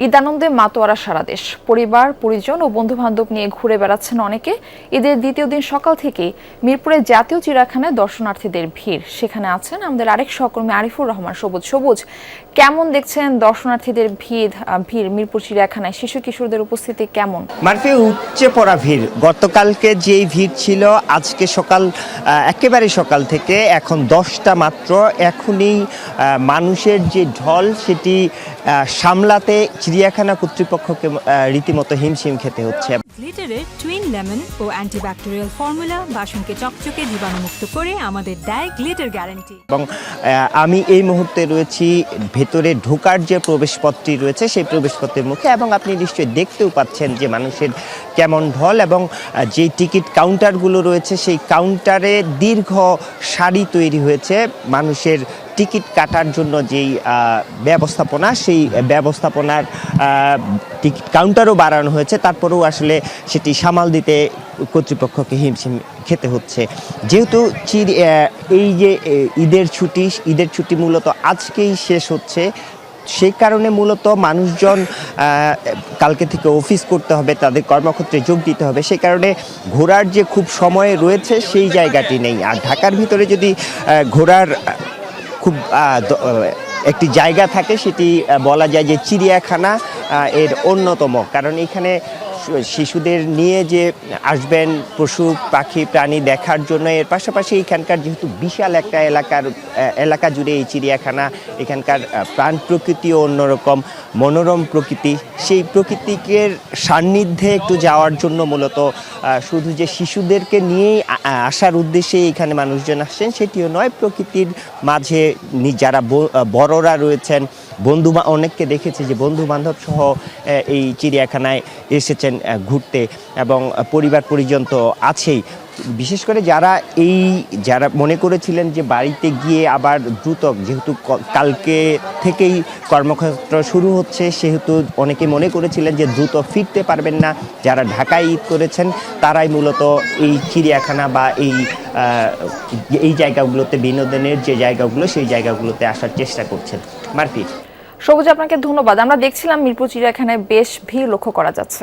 ঈদ আনন্দে মাতোয়ারা সারা দেশ। পরিবার, পরিজন ও বন্ধু-বান্ধব নিয়ে ঘুরে বেড়াচ্ছেন অনেকে। ঈদের দ্বিতীয় দিন সকাল থেকেই মিরপুরের জাতীয় চিড়িয়াখানায় দর্শনার্থীদের ভিড়। সেখানে আছেন আমাদের আরেক সহকর্মী আরিফুর রহমান। সবুজ, কেমন দেখছেন দর্শনার্থীদের ভিড় মিরপুর চিড়িয়াখানায়? শিশু কিশোরদের উপস্থিতি কেমন? মারফি, উপচে পড়া ভিড়। গতকালকে যেই ভিড় ছিল, আজকে একেবারে সকাল থেকে এখন 10টা মাত্র, এখনই মানুষের যে ঢল সেটি সামলাতে চিড়িয়াখানা কর্তৃপক্ষকে রীতিমতো হিমশিম খেতে হচ্ছে। গ্লিটারের টুইন লেমন ও অ্যান্টিব্যাকটেরিয়াল ফর্মুলা বাসনকে চকচকে জীবাণুমুক্ত করে আমাদের দেয় গ্লিটার গ্যারান্টি। এবং আমি এই মুহূর্তে রয়েছি ভেতরে ঢোকার যে প্রবেশপথটি রয়েছে সেই প্রবেশপথের মুখে, এবং আপনি নিশ্চয়ই দেখতেও পাচ্ছেন যে মানুষের কেমন ঢল, এবং যে টিকিট কাউন্টারগুলো রয়েছে সেই কাউন্টারে দীর্ঘ সারি তৈরি হয়েছে। মানুষের টিকিট কাটার জন্য যেই ব্যবস্থাপনা, সেই ব্যবস্থাপনার টিকিট কাউন্টারও বাড়ানো হয়েছে, তারপরেও আসলে সেটি সামাল দিতে কর্তৃপক্ষকে হিমশিম খেতে হচ্ছে। যেহেতু এই যে ঈদের ছুটি মূলত আজকেই শেষ হচ্ছে, সেই কারণে মূলত মানুষজন কালকে থেকে অফিস করতে হবে, তাদের কর্মক্ষেত্রে যোগ দিতে হবে, সেই কারণে ঘোরার যে খুব সময় রয়েছে সেই জায়গাটি নেই। আর ঢাকার ভিতরে যদি ঘোরার খুব একটি জায়গা থাকে, সেটি বলা যায় যে চিড়িয়াখানা এর অন্যতম। কারণ এখানে শিশুদের নিয়ে যে আসবেন পশু পাখি প্রাণী দেখার জন্য, এর পাশাপাশি এখানকার যেহেতু বিশাল একটা এলাকা জুড়ে এই চিড়িয়াখানা, এখানকার প্রাণ প্রকৃতিও অন্যরকম, মনোরম প্রকৃতি, সেই প্রকৃতিকে সান্নিধ্যে একটু যাওয়ার জন্য মূলত শুধু যে শিশুদেরকে নিয়েই আসার উদ্দেশ্যে এখানে মানুষজন আসছেন সেটিও নয়, প্রকৃতির মাঝে যারা বড়রা রয়েছেন, অনেককে দেখেছি যে বন্ধু বান্ধব সহ এই চিড়িয়াখানায় এসেছেন ঘুরতে, এবং পরিবার পরিজন তো আছেই। বিশেষ করে যারা মনে করেছিলেন যে বাড়িতে গিয়ে আবার দ্রুত, যেহেতু কালকে থেকেই কর্মক্ষেত্র শুরু হচ্ছে, সেহেতু অনেকে মনে করেছিলেন যে দ্রুত ফিরতে পারবেন না, যারা ঢাকায় ঈদ করেছেন তারাই মূলত এই চিড়িয়াখানা বা এই জায়গাগুলোতে, বিনোদনের যে জায়গাগুলো সেই জায়গাগুলোতে আসার চেষ্টা করছেন। মারফি। সবুজ, আপনাকে ধন্যবাদ। আমরা দেখছিলাম মিরপুর চিড়িয়াখানায় বেশ ভিড় লক্ষ্য করা যাচ্ছে।